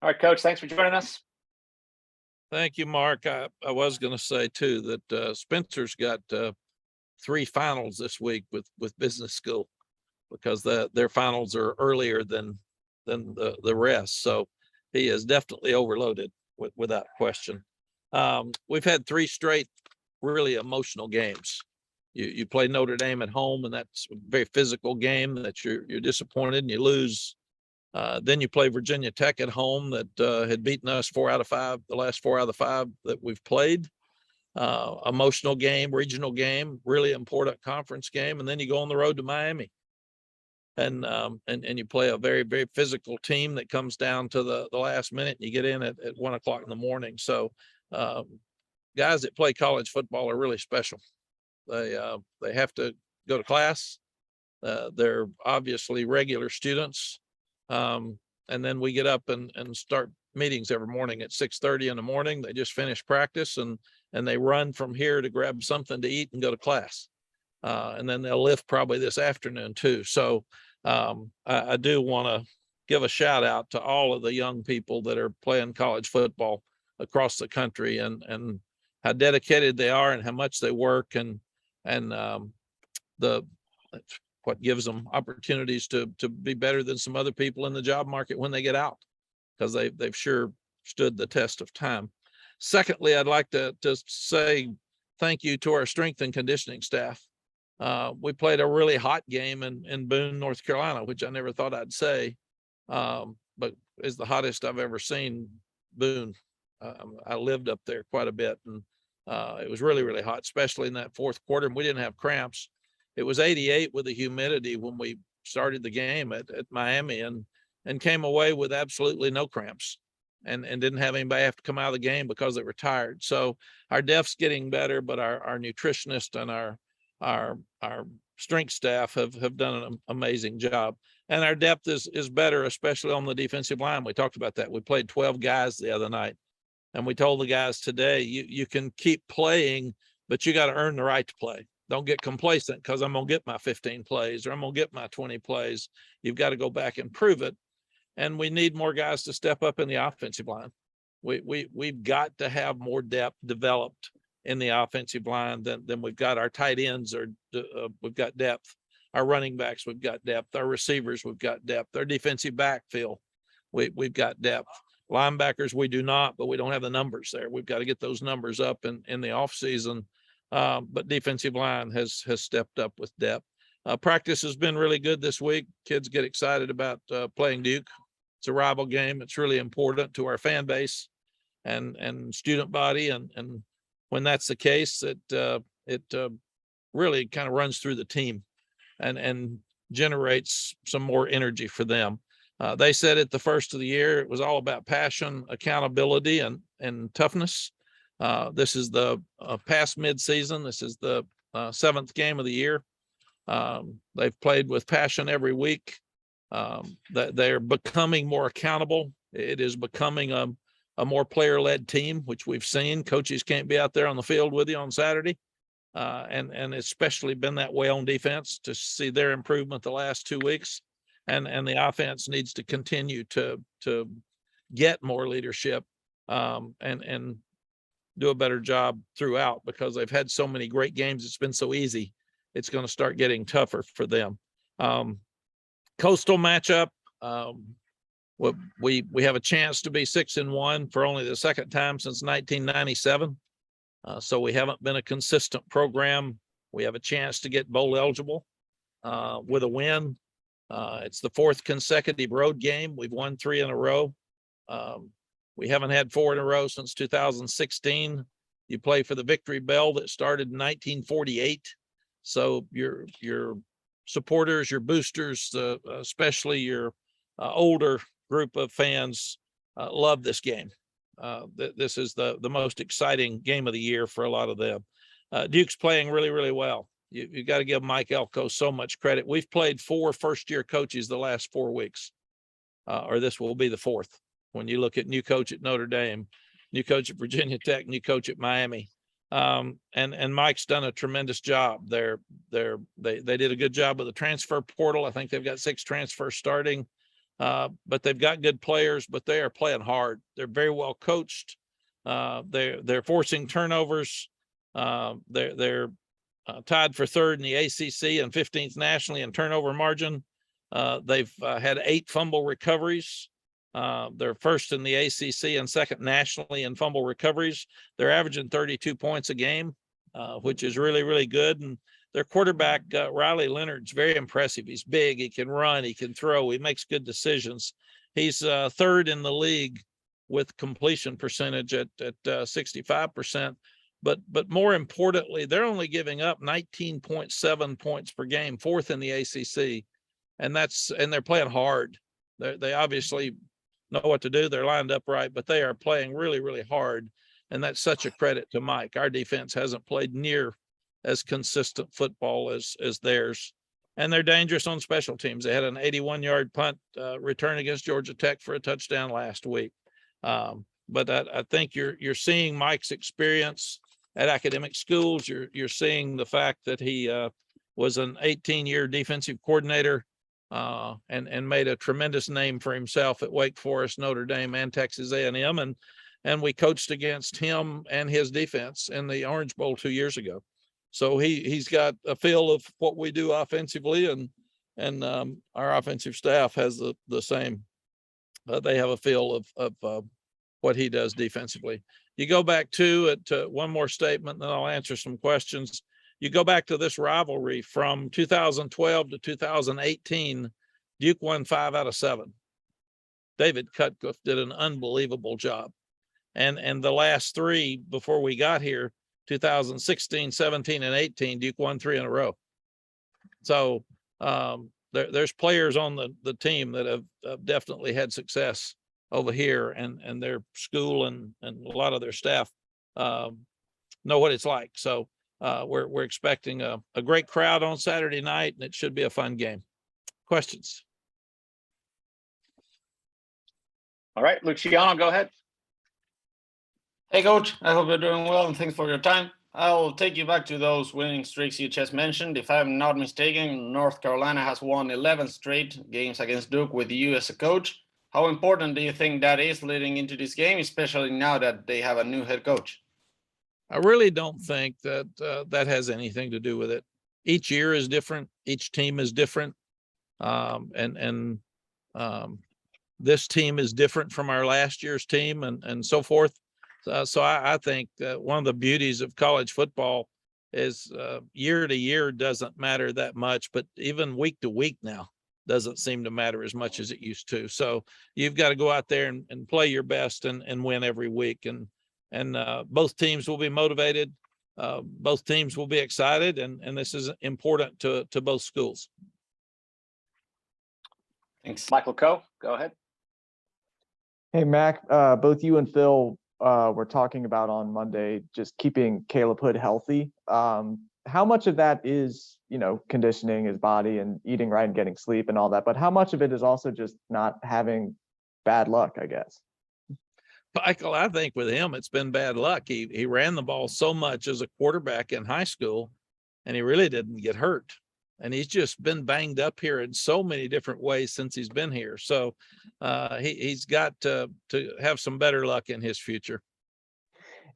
All right, Coach, thanks for joining us. Thank you, Mark. I was going to say too that Spencer's got 3 finals this week with business school because their finals are earlier than the rest. So he is definitely overloaded without question. We've had 3 straight really emotional games. You play Notre Dame at home, and that's a very physical game that you're disappointed and you lose. Then you play Virginia Tech at home that had beaten us 4 out of 5, the last 4 out of the 5 that we've played. Emotional game, regional game, really important conference game. And then you go on the road to Miami. And you play a very, very physical team that comes down to the last minute, and you get in at 1 o'clock in the morning. So guys that play college football are really special. They have to go to class. They're obviously regular students. And then we get up and start meetings every morning at 6:30 in the morning. They just finish practice and they run from here to grab something to eat and go to class. And then they'll lift probably this afternoon too. So I do want to give a shout out to all of the young people that are playing college football across the country and how dedicated they are and how much they work and what gives them opportunities to be better than some other people in the job market when they get out, because they've sure stood the test of time. Secondly, I'd like to say thank you to our strength and conditioning staff. We played a really hot game in Boone, North Carolina, which I never thought I'd say, but is the hottest I've ever seen Boone. I lived up there quite a bit, and it was really, really hot, especially in that fourth quarter, and we didn't have cramps. It was 88 with the humidity when we started the game at Miami and came away with absolutely no cramps and didn't have anybody have to come out of the game because they were tired. So our depth's getting better, but our nutritionists and our strength staff have done an amazing job. And our depth is better, especially on the defensive line. We talked about that. We played 12 guys the other night, and we told the guys today, you can keep playing, but you got to earn the right to play. Don't get complacent because I'm going to get my 15 plays or I'm going to get my 20 plays. You've got to go back and prove it. And we need more guys to step up in the offensive line. We've got to have more depth developed in the offensive line than we've got. Our tight ends we've got depth. Our running backs, we've got depth. Our receivers, we've got depth. Our defensive backfield, we've got depth. Linebackers, we do not, but we don't have the numbers there. We've got to get those numbers up in the offseason. But defensive line has stepped up with depth. Practice has been really good this week. Kids get excited about playing Duke. It's a rival game. It's really important to our fan base and student body. And when that's the case, it really kind of runs through the team and generates some more energy for them. They said at the first of the year, it was all about passion, accountability, and toughness. This is the past midseason. This is the 7th game of the year. They've played with passion every week. That they're becoming more accountable. It is becoming a more player-led team, which we've seen. Coaches can't be out there on the field with you on Saturday. And especially been that way on defense to see their improvement the last 2 weeks. And the offense needs to continue to get more leadership and do a better job throughout, because they've had so many great games. It's been so easy. It's going to start getting tougher for them. Coastal matchup. We have a chance to be 6-1 for only the second time since 1997. So we haven't been a consistent program. We have a chance to get bowl eligible with a win. It's the 4th consecutive road game. We've won 3 in a row. We haven't had 4 in a row since 2016. You play for the Victory Bell that started in 1948. So your supporters, your boosters, especially your older group of fans, love this game. This is the most exciting game of the year for a lot of them. Duke's playing really, really well. You got to give Mike Elko so much credit. We've played 4 first-year coaches the last 4 weeks, or this will be the 4th. When you look at new coach at Notre Dame, new coach at Virginia Tech, new coach at Miami, and Mike's done a tremendous job. They did a good job with the transfer portal. I think they've got 6 transfers starting. but they've got good players, but they are playing hard. They're very well coached. They're forcing turnovers. They're tied for third in the ACC and 15th nationally in turnover margin. They've had 8 fumble recoveries. They're first in the ACC and second nationally in fumble recoveries. They're averaging 32 points a game, which is really, really good. And their quarterback, Riley Leonard's very impressive. He's big, he can run, he can throw, he makes good decisions. He's third in the league with completion percentage at 65%. But more importantly, they're only giving up 19.7 points per game, fourth in the ACC. And they're playing hard. They obviously know what to do. They're lined up right, but they are playing really, really hard. And that's such a credit to Mike. Our defense hasn't played near as consistent football as theirs. And they're dangerous on special teams. They had an 81-yard punt return against Georgia Tech for a touchdown last week. But I think you're seeing Mike's experience at academic schools. You're seeing the fact that he was an 18-year defensive coordinator and made a tremendous name for himself at Wake Forest, Notre Dame, and Texas A&M. And we coached against him and his defense in the Orange Bowl 2 years ago. So he's got a feel of what we do offensively, and our offensive staff has the same. They have a feel of what he does defensively. You go back to one more statement, and then I'll answer some questions. You go back to this rivalry from 2012 to 2018, Duke won 5 out of 7. David Cutcliffe did an unbelievable job. And the last 3 before we got here, 2016, 17, and 18, Duke won 3 in a row. So there's players on the team that have definitely had success over here, and their school and a lot of their staff know what it's like. So we're expecting a great crowd on Saturday night, and it should be a fun game. Questions? All right, Luciano, go ahead. Hey, Coach. I hope you're doing well, and thanks for your time. I'll take you back to those winning streaks you just mentioned. If I'm not mistaken, North Carolina has won 11 straight games against Duke with you as a coach. How important do you think that is leading into this game, especially now that they have a new head coach? I really don't think that that has anything to do with it. Each year is different. Each team is different. This team is different from our last year's team, and so forth. So I think one of the beauties of college football is year to year doesn't matter that much, but even week to week now doesn't seem to matter as much as it used to. So you've got to go out there and play your best and win every week. And both teams will be motivated. Both teams will be excited, and this is important to both schools. Thanks. Michael Coe, go ahead. Hey, Mack, both you and Phil were talking about on Monday just keeping Caleb Hood healthy. How much of that is, conditioning his body and eating right and getting sleep and all that, but how much of it is also just not having bad luck, I guess? Michael, I think with him, it's been bad luck. He ran the ball so much as a quarterback in high school, and he really didn't get hurt. And he's just been banged up here in so many different ways since he's been here. So he's got to have some better luck in his future.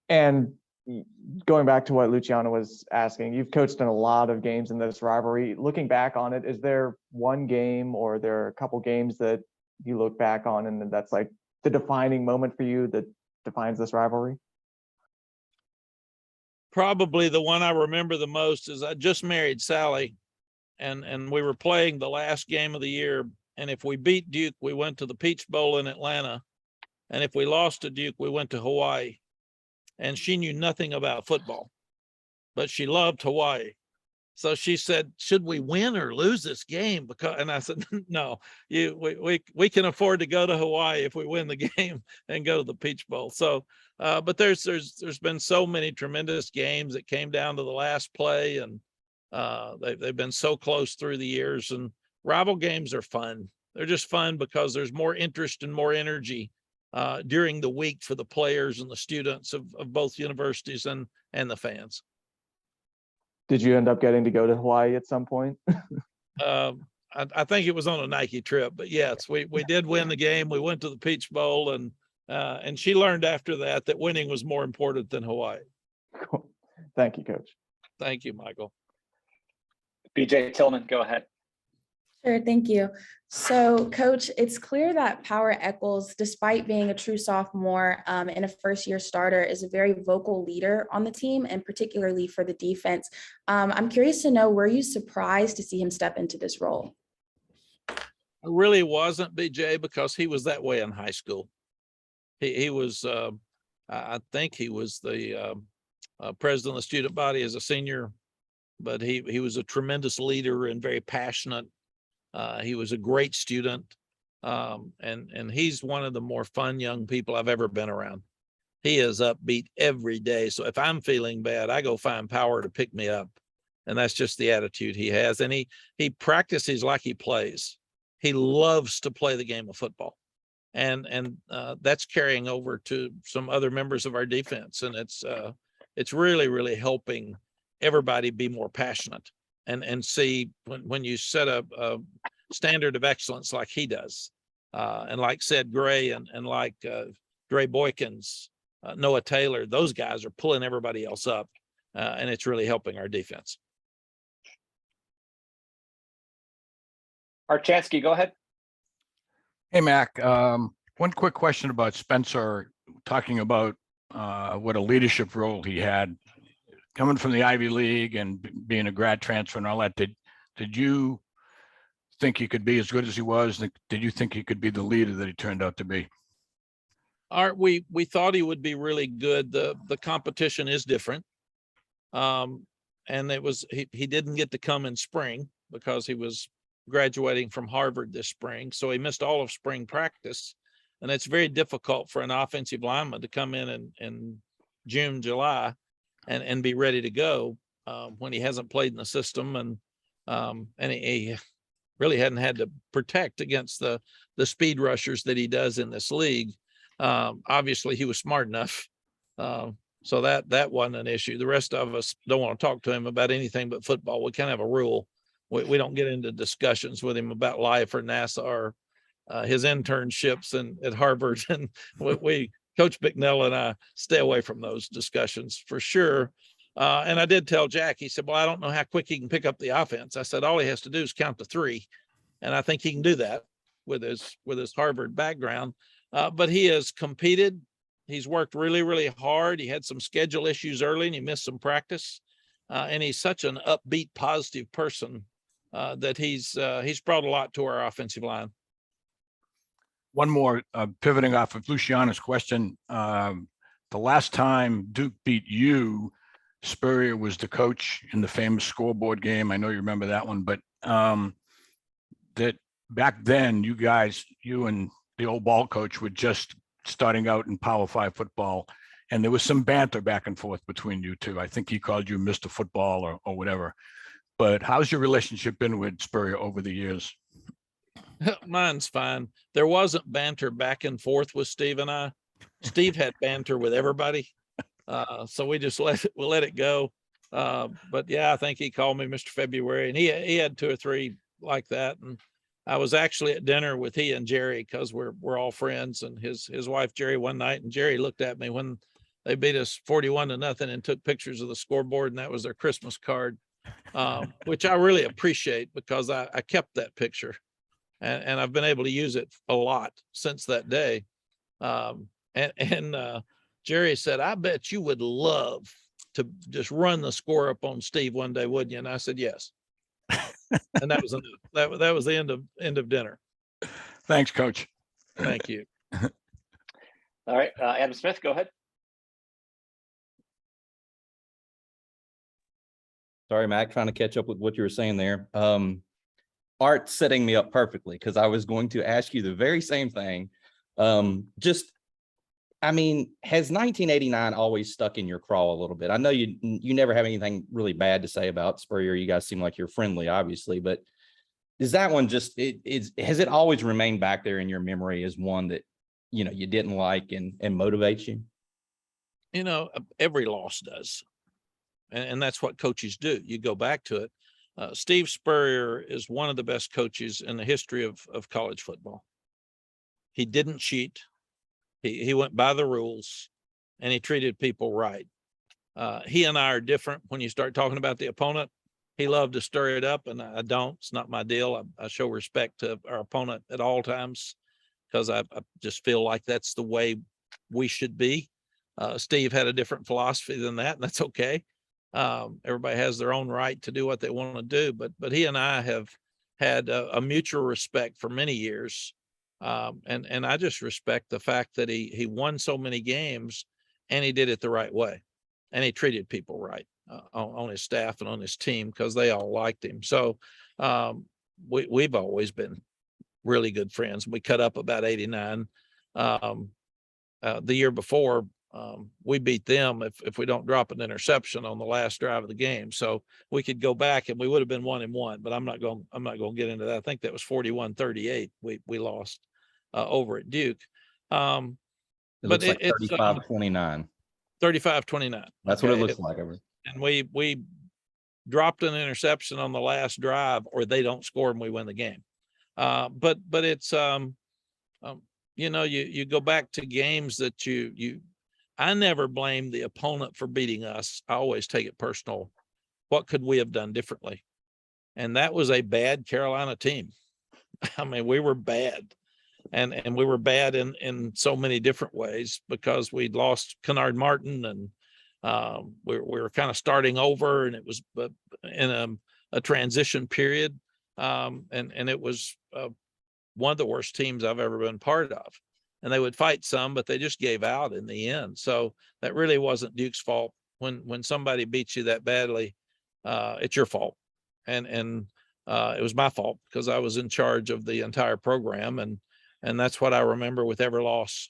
And going back to what Luciano was asking, you've coached in a lot of games in this rivalry. Looking back on it, is there one game or there are a couple games that you look back on and that's like the defining moment for you that defines this rivalry? Probably the one I remember the most is I just married Sally, and we were playing the last game of the year. And if we beat Duke, we went to the Peach Bowl in Atlanta. And if we lost to Duke, we went to Hawaii. And she knew nothing about football, but she loved Hawaii. So she said, should we win or lose this game? And I said, no, we can afford to go to Hawaii if we win the game and go to the Peach Bowl. So, but there's been so many tremendous games that came down to the last play, and they've been so close through the years. And rival games are fun. They're just fun because there's more interest and more energy during the week for the players and the students of both universities and the fans. Did you end up getting to go to Hawaii at some point? I think it was on a Nike trip, but yes, we did win the game. We went to the Peach Bowl, and she learned after that winning was more important than Hawaii. Cool. Thank you, Coach. Thank you, Michael. BJ Tillman, go ahead. Sure, thank you. So, Coach, it's clear that Power Eccles, despite being a true sophomore and a first-year starter, is a very vocal leader on the team, and particularly for the defense. I'm curious to know, were you surprised to see him step into this role? I really wasn't, BJ, because he was that way in high school. He was, I think he was the president of the student body as a senior, but he was a tremendous leader and very passionate. He was a great student, and he's one of the more fun young people I've ever been around. He is upbeat every day. So if I'm feeling bad, I go find Power to pick me up. And that's just the attitude he has. And he practices like he plays. He loves to play the game of football. And that's carrying over to some other members of our defense. And it's really, really helping everybody be more passionate and see when you set a standard of excellence like he does, and like said Gray and like Dre Boykins, Noah Taylor, those guys are pulling everybody else up, and it's really helping our defense. Archansky, go ahead. Hey, Mac. One quick question about Spencer, talking about what a leadership role he had coming from the Ivy League and being a grad transfer and all that. Did you think he could be as good as he was? Did you think he could be the leader that he turned out to be? Art, we thought he would be really good. The competition is different. And it was he didn't get to come in spring because he was graduating from Harvard this spring. So he missed all of spring practice. And it's very difficult for an offensive lineman to come in June, July and be ready to go when he hasn't played in the system. And he really hadn't had to protect against the speed rushers that he does in this league. Obviously he was smart enough. So that wasn't an issue. The rest of us don't want to talk to him about anything but football. We kind of have a rule. We don't get into discussions with him about life or NASA or his internships at Harvard. And Coach Bicknell and I stay away from those discussions for sure. And I did tell Jack, he said, well, I don't know how quick he can pick up the offense. I said, all he has to do is count to 3. And I think he can do that with his Harvard background. But he has competed. He's worked really, really hard. He had some schedule issues early and he missed some practice. And he's such an upbeat, positive person that he's brought a lot to our offensive line. One more, pivoting off of Luciano's question. The last time Duke beat you, Spurrier was the coach in the famous scoreboard game. I know you remember that one, but that back then you and the old ball coach were just starting out in Power 5 football, and there was some banter back and forth between you two. I think he called you Mr. Football or whatever. But how's your relationship been with Spurrier over the years? Mine's fine. There wasn't banter back and forth with Steve and I. Steve had banter with everybody. So we just let it go. But yeah, I think he called me Mr. February, and he had 2 or 3 like that. And I was actually at dinner with he and Jerry because we're all friends, and his wife Jerry one night, and Jerry looked at me when they beat us 41-0 and took pictures of the scoreboard, and that was their Christmas card, which I really appreciate because I kept that picture, and I've been able to use it a lot since that day. Jerry said, I bet you would love to just run the score up on Steve one day, wouldn't you? And I said, yes. And that was enough. That was the end of dinner. Thanks, Coach. Thank you. All right, Adam Smith, go ahead. Sorry, Mac, trying to catch up with what you were saying there. Art's setting me up perfectly because I was going to ask you the very same thing. I mean, has 1989 always stuck in your craw a little bit? I know you never have anything really bad to say about Spurrier. You guys seem like you're friendly, obviously, but is that one has it always remained back there in your memory as one that, you know, you didn't like and motivates you? You know, every loss does. And that's what coaches do. You go back to it. Steve Spurrier is one of the best coaches in the history of college football. He didn't cheat. He went by the rules, and he treated people right. He and I are different. When you start talking about the opponent, he loved to stir it up, and I don't. It's not my deal. I show respect to our opponent at all times because I just feel like that's the way we should be. Steve had a different philosophy than that, and that's okay. Everybody has their own right to do what they want to do, but he and I have had a mutual respect for many years. And I just respect the fact that he won so many games and he did it the right way. And he treated people right on his staff and on his team because they all liked him. So we've always been really good friends. We cut up about 89. The year before, we beat them if we don't drop an interception on the last drive of the game. So we could go back and we would have been 1-1, but I'm not going to get into that. I think that was 41-38. We lost over at Duke. It looks like 35-29. 35-29. That's what it looks like. And we dropped an interception on the last drive, or they don't score and we win the game. But it's you go back to games that I never blame the opponent for beating us. I always take it personal. What could we have done differently? And that was a bad Carolina team. I mean, we were bad. And we were bad in so many different ways because we'd lost Kennard Martin and we were kind of starting over, and it was in a transition period. And it was one of the worst teams I've ever been part of. And they would fight some, but they just gave out in the end. So that really wasn't Duke's fault. When somebody beats you that badly, it's your fault. And it was my fault because I was in charge of the entire program. And that's what I remember with every loss.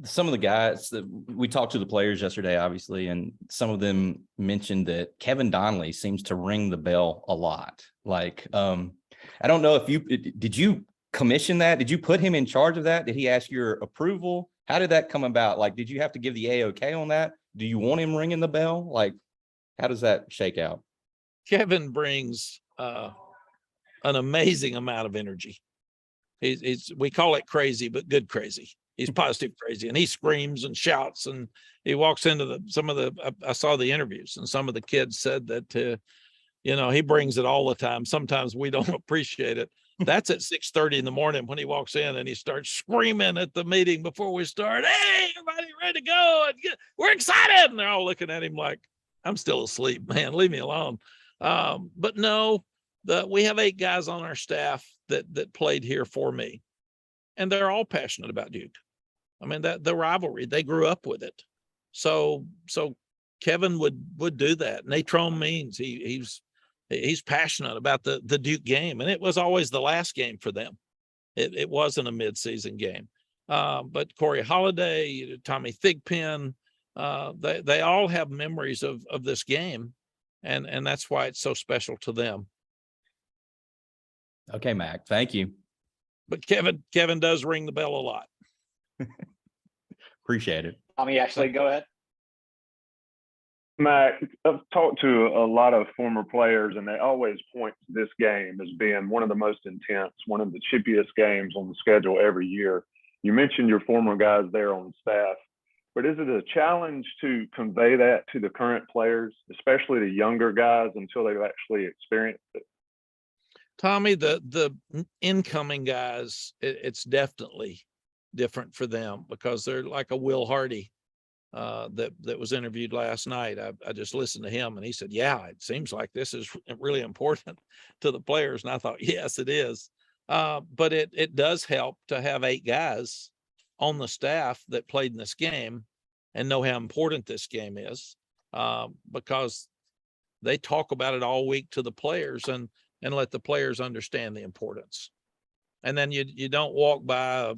Some of the guys that we talked to, the players yesterday, obviously, and some of them mentioned that Kevin Donnelly seems to ring the bell a lot. Like, I don't know if did you commission that? Did you put him in charge of that? Did he ask your approval? How did that come about? Like, did you have to give the A-OK on that? Do you want him ringing the bell? Like, how does that shake out? Kevin brings an amazing amount of energy. We call it crazy, but good crazy. He's positive crazy, and he screams and shouts, and he walks into I saw the interviews, and some of the kids said that, he brings it all the time. Sometimes we don't appreciate it. That's at 6:30 in the morning when he walks in and he starts screaming at the meeting before we start. Hey, everybody ready to go? We're excited. And they're all looking at him like, I'm still asleep, man, leave me alone. But no, we have 8 guys on our staff that played here for me, and they're all passionate about Duke. I mean, the rivalry, they grew up with it. So Kevin would do that. Natron Means he's passionate about the Duke game, and it was always the last game for them. It wasn't a midseason game. But Corey Holiday, Tommy Thigpen, they all have memories of this game, and that's why it's so special to them. Okay, Mac, thank you. But Kevin does ring the bell a lot. Appreciate it. Tommy, actually, go ahead. Mac, I've talked to a lot of former players, and they always point to this game as being one of the most intense, one of the chippiest games on the schedule every year. You mentioned your former guys there on staff, but is it a challenge to convey that to the current players, especially the younger guys, until they've actually experienced it? Tommy, the incoming guys, it's definitely different for them because they're like a Will Hardy that was interviewed last night. I just listened to him, and he said, yeah, it seems like this is really important to the players. And I thought, yes, it is. But it does help to have 8 guys on the staff that played in this game and know how important this game is, because they talk about it all week to the players and let the players understand the importance. And then you don't walk by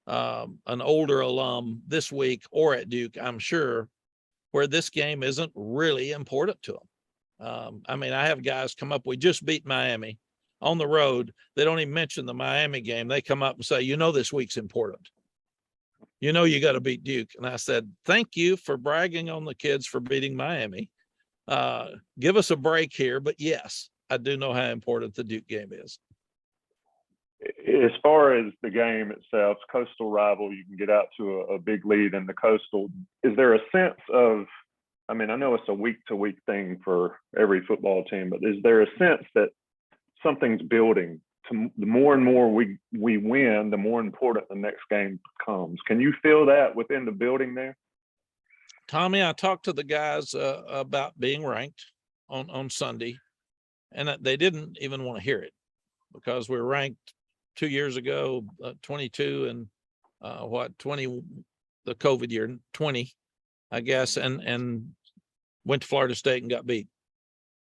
an older alum this week or at Duke, I'm sure, where this game isn't really important to them. I mean, I have guys come up, we just beat Miami on the road. They don't even mention the Miami game. They come up and say, this week's important. You got to beat Duke. And I said, thank you for bragging on the kids for beating Miami. give us a break here. But yes, I do know how important the Duke game is. As far as the game itself, coastal rival, you can get out to a big lead in the coastal. Is there a sense of, I mean, I know it's a week-to-week thing for every football team, but is there a sense that something's building? The more and more we win, the more important the next game becomes. Can you feel that within the building there? Tommy, I talked to the guys about being ranked on Sunday, and they didn't even want to hear it because we're ranked 2 years ago, 22 and 20, the COVID year, 20, I guess, and went to Florida State and got beat.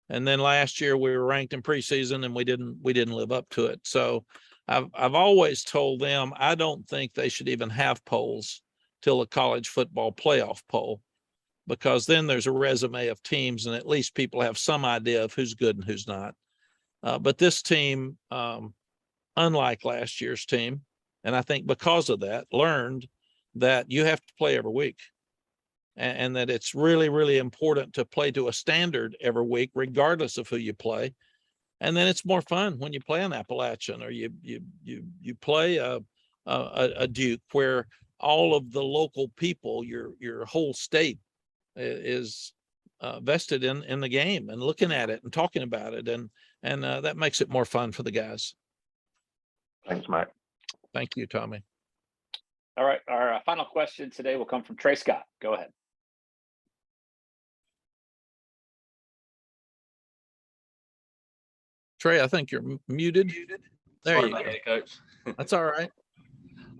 And then last year we were ranked in preseason and we didn't live up to it. So I've always told them I don't think they should even have polls till the college football playoff poll, because then there's a resume of teams and at least people have some idea of who's good and who's not. But this team, unlike last year's team, and I think because of that, learned that you have to play every week. And that it's really, really important to play to a standard every week, regardless of who you play. And then it's more fun when you play an Appalachian or you play a Duke, where all of the local people, your whole state is vested in the game and looking at it and talking about it, and that makes it more fun for the guys. Thanks, Mack. Thank you, Tommy. All right, our final question today will come from Trey Scott. Go ahead. Trey, I think you're muted. There Sorry you about go. that, Coach. That's all right.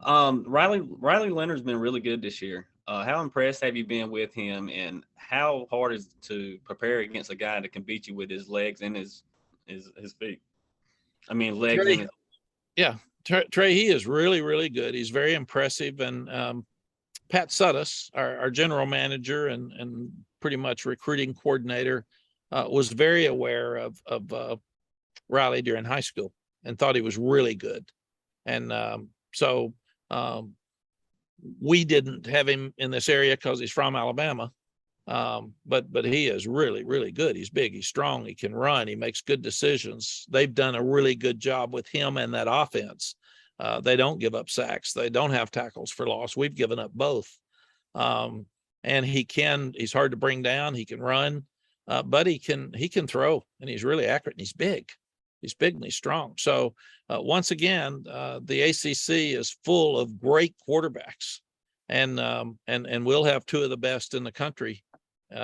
Riley Leonard's been really good this year. How impressed have you been with him, and how hard is it to prepare against a guy that can beat you with his legs and his feet? I mean, legs Trey, and his... Yeah, Trey, he is really, really good. He's very impressive. And Pat Suttis, our general manager and pretty much recruiting coordinator, was very aware of Riley during high school and thought he was really good. And so we didn't have him in this area because he's from Alabama. But he is really, really good. He's big, he's strong, he can run, he makes good decisions. They've done a really good job with him and that offense. They don't give up sacks. They don't have tackles for loss. We've given up both. And he's hard to bring down. He can run, but he can throw, and he's really accurate, and he's big. He's big and he's strong. So once again, the ACC is full of great quarterbacks, and we'll have two of the best in the country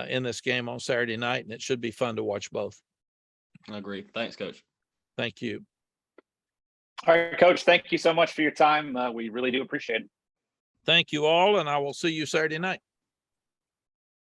in this game on Saturday night, and it should be fun to watch both. I agree. Thanks, Coach. Thank you. All right, Coach, thank you so much for your time. We really do appreciate it. Thank you all, and I will see you Saturday night.